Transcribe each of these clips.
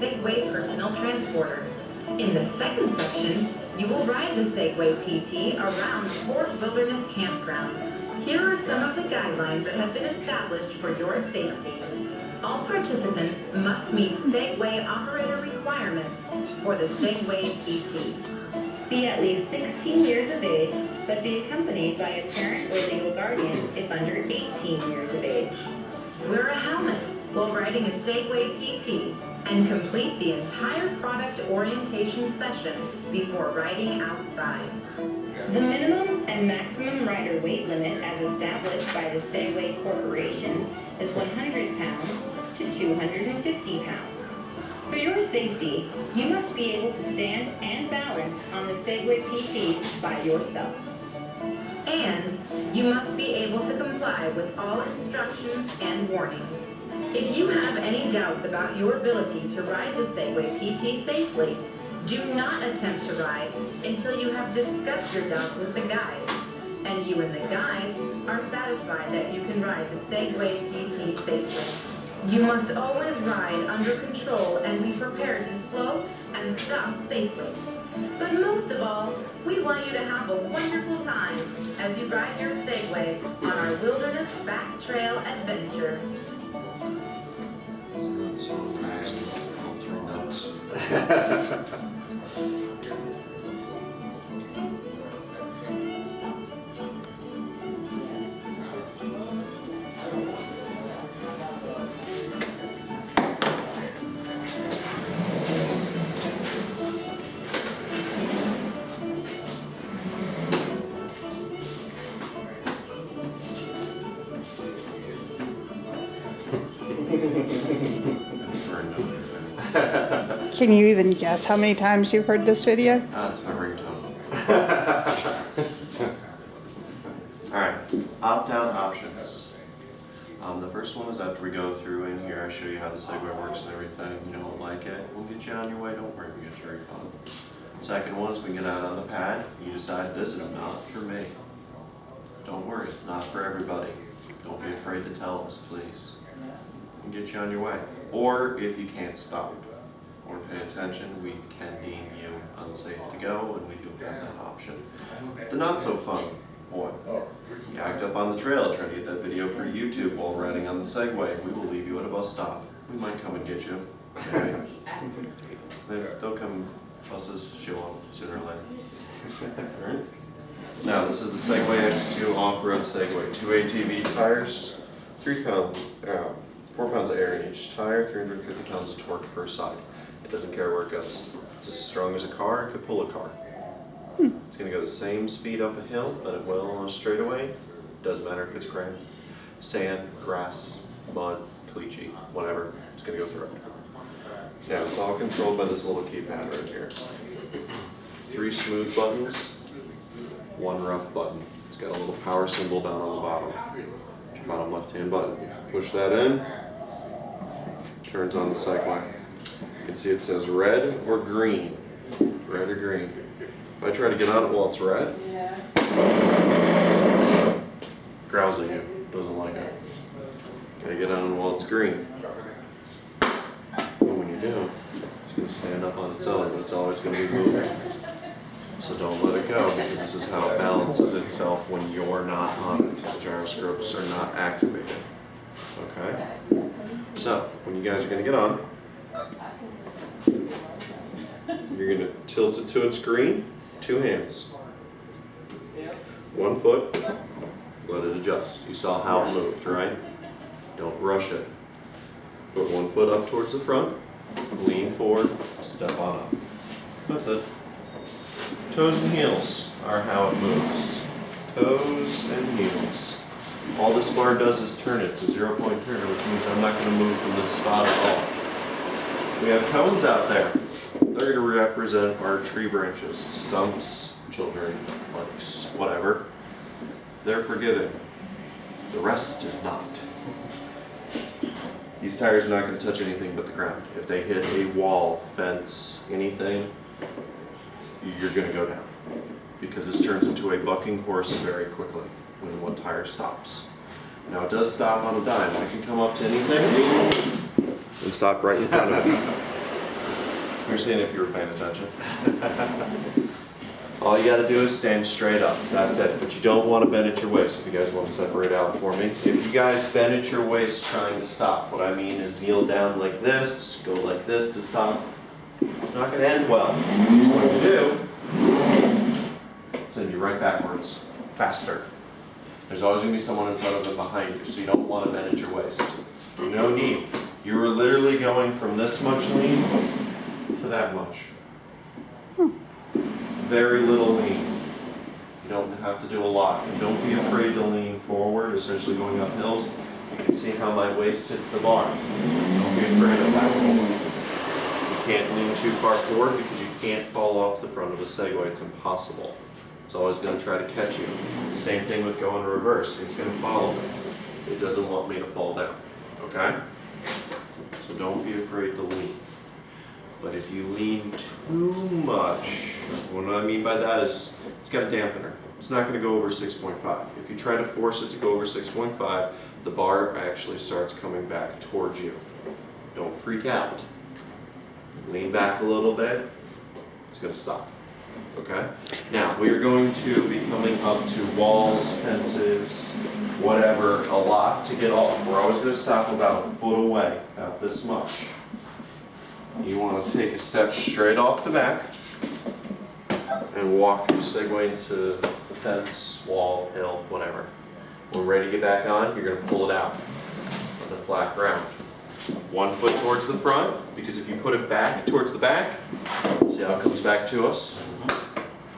Segway personal transporter. In the second section, you will ride the Segway PT around Fort Wilderness Campground. Here are some of the guidelines that have been established for your safety. All participants must meet Segway operator requirements for the Segway PT. Be at least 16 years of age, but be accompanied by a parent or legal guardian if under 18 years of age. Wear a helmet while riding a Segway PT and complete the entire product orientation session before riding outside. The minimum and maximum rider weight limit as established by the Segway Corporation is 100 pounds to 250 pounds. For your safety, you must be able to stand and balance on the Segway PT by yourself. And you must be able to comply with all instructions and warnings. If you have any doubts about your ability to ride the Segway PT safely, do not attempt to ride until you have discussed your doubts with the guide, and you and the guides are satisfied that you can ride the Segway PT safely. You must always ride under control and be prepared to slow and stop safely. But most of all, we want you to have a wonderful time as you ride your Segway on our wilderness back trail adventure. Isn't that so amazing? I'll throw notes. Can you even guess how many times you've heard this video? It's my ringtone. Alright, opt-out options. The first one is after we go through in here, I show you how the Segway works and everything. You don't like it, we'll get you on your way, don't worry, we get your refund. Second one is we get out on the pad, you decide this is not for me. Don't worry, it's not for everybody. Don't be afraid to tell us, please. We'll get you on your way. Or if you can't stop or pay attention, we can deem you unsafe to go, and we do have that option. The not so fun one. You act up on the trail, try to get that video for YouTube while riding on the Segway. We will leave you at a bus stop. We might come and get you. Maybe. They'll come, buses show up sooner or later. Alright. Now this is the Segway X2 off-road Segway. 2 ATV tires, 4 pounds of air in each tire, 350 pounds of torque per side. It doesn't care where it goes. It's as strong as a car, it could pull a car. It's going to go the same speed up a hill that it will on a straightaway. Doesn't matter if it's ground, sand, grass, mud, caliche, whatever. It's going to go through it. Now it's all controlled by this little keypad right here. 3 smooth buttons, 1 rough button. It's got a little power symbol down on the bottom left-hand button. Push that in, turns on the Segway. You can see it says red or green. Red or green. If I try to get on it while it's red, growls at you, doesn't like it. Gotta get on it while it's green. And when you do, it's gonna stand up on its own, but it's always gonna be moving. So don't let it go, because this is how it balances itself when you're not on it. The gyroscopes are not activated. Okay? So, when you guys are going to get on, you're going to tilt it to its green, 2 hands. 1 foot, let it adjust. You saw how it moved, right? Don't rush it. Put 1 foot up towards the front, lean forward, step on up. That's it. Toes and heels are how it moves. Toes and heels. All this bar does is turn it. It's a 0-point turner, which means I'm not going to move from this spot at all. We have cones out there. They're going to represent our tree branches, stumps, children, lakes, whatever. They're forgiven. The rest is not. These tires are not going to touch anything but the ground. If they hit a wall, fence, anything, you're going to go down, because this turns into a bucking horse very quickly when one tire stops. Now it does stop on a dime. I can come up to anything and stop right in front of it. You're seeing if you were paying attention. All you gotta do is stand straight up. That's it. But you don't want to bend at your waist. If you guys want to separate out for me. If you guys bend at your waist trying to stop, what I mean is kneel down like this, go like this to stop. It's not going to end well. So what you do, send you right backwards, faster. There's always going to be someone in front of and behind you, so you don't want to bend at your waist. No need. You are literally going from this much lean to that much. Very little lean. You don't have to do a lot. And don't be afraid to lean forward, especially going up hills. You can see how my waist hits the bar. Don't be afraid of that. You can't lean too far forward because you can't fall off the front of a Segway. It's impossible. It's always going to try to catch you. Same thing with going reverse. It's going to follow me. It doesn't want me to fall down. Okay? So don't be afraid to lean. But if you lean too much, what I mean by that is it's got a dampener. It's not going to go over 6.5. If you try to force it to go over 6.5, the bar actually starts coming back towards you. Don't freak out. Lean back a little bit. It's going to stop. Okay? Now, we are going to be coming up to walls, fences, whatever, a lot to get off. We're always going to stop about a foot away, about this much. You want to take a step straight off the back and walk your Segway into the fence, wall, hill, whatever. When we're ready to get back on, you're going to pull it out on the flat ground. 1 foot towards the front, because if you put it back towards the back, see how it comes back to us?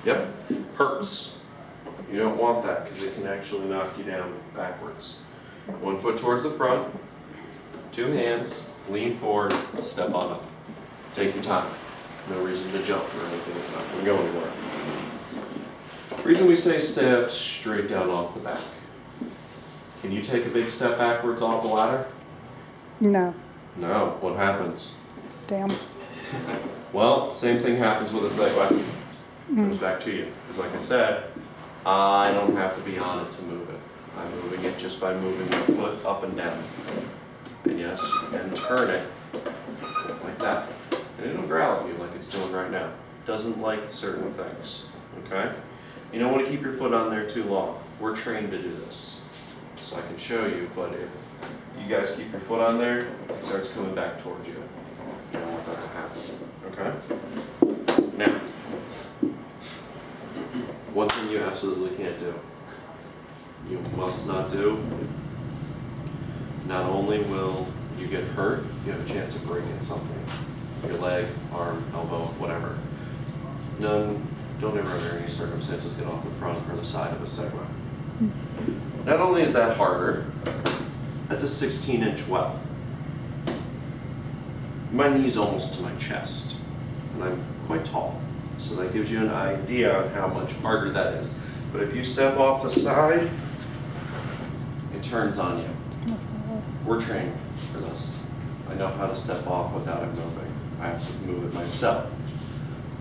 Yep, hurts. You don't want that because it can actually knock you down backwards. 1 foot towards the front, 2 hands, lean forward, step on up. Take your time. No reason to jump or anything. It's not going to go anywhere. The reason we say step straight down off the back. Can you take a big step backwards off the ladder? No. No. What happens? Damn. Well, same thing happens with a Segway. It comes back to you. Because like I said, I don't have to be on it to move it. I'm moving it just by moving my foot up and down. And yes, you can turn it like that. And it'll growl at you like it's doing right now. It doesn't like certain things. Okay? You don't want to keep your foot on there too long. We're trained to do this. So I can show you, but if you guys keep your foot on there, it starts coming back towards you. You don't want that to happen. Okay? Now, one thing you absolutely can't do. You must not do. Not only will you get hurt, you have a chance of breaking something. Your leg, arm, elbow, whatever. Don't ever under any circumstances get off the front or the side of a Segway. Not only is that harder, that's a 16-inch well. My knee's almost to my chest, and I'm quite tall. So that gives you an idea on how much harder that is. But if you step off the side, it turns on you. We're trained for this. I know how to step off without it moving. I have to move it myself.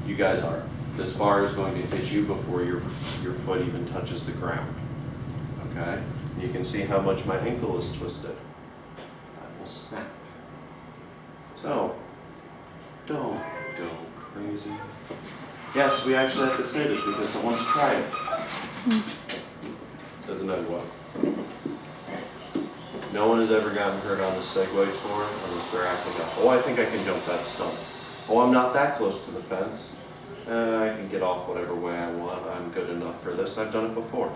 You guys are. This bar is going to hit you before your foot even touches the ground. Okay? You can see how much my ankle is twisted. That will snap. So, don't go crazy. Yes, we actually have to say this because someone's tried it. Doesn't end well. No one has ever gotten hurt on the Segway tour unless they're acting up. Oh, I think I can jump that stump. Oh, I'm not that close to the fence. I can get off whatever way I want. I'm good enough for this. I've done it before.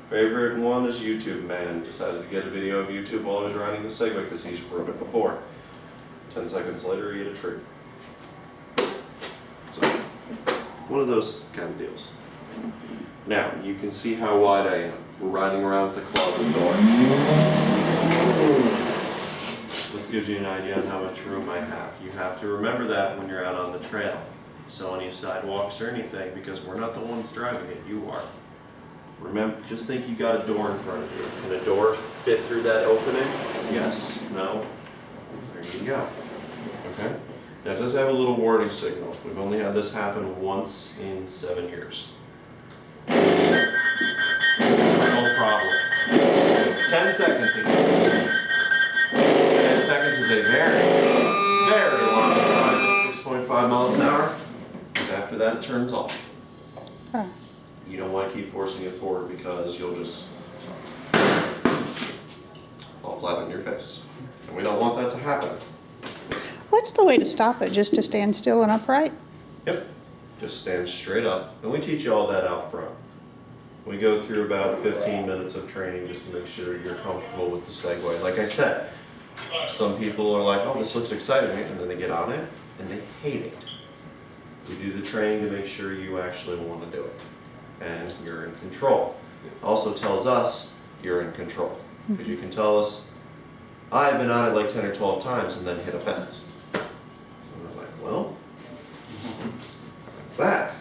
Favorite one is YouTube Man. Decided to get a video of YouTube while I was riding the Segway because he's rode it before. 10 seconds later, he hit a tree. So, one of those kind of deals. Now, you can see how wide I am. We're riding around with the closet door. This gives you an idea on how much room I have. You have to remember that when you're out on the trail. So any sidewalks or anything, because we're not the ones driving it, you are. Remember, just think you got a door in front of you. Can a door fit through that opening? Yes, no. There you go. Okay? Now it does have a little warning signal. We've only had this happen once in 7 years. No problem. 10 seconds. 10 seconds is a very 25 miles an hour, because after that it turns off. Huh. You don't want to keep forcing it forward because you'll just fall flat on your face. And we don't want that to happen. What's the way to stop it? Just to stand still and upright? Yep. Just stand straight up. And we teach you all that out front. We go through about 15 minutes of training just to make sure you're comfortable with the Segway. Like I said, some people are like, oh, this looks exciting, and then they get on it and they hate it. We do the training to make sure you actually want to do it and you're in control. It also tells us you're in control because you can tell us, I've been on it like 10 or 12 times and then hit a fence. And we're like, well, that's that.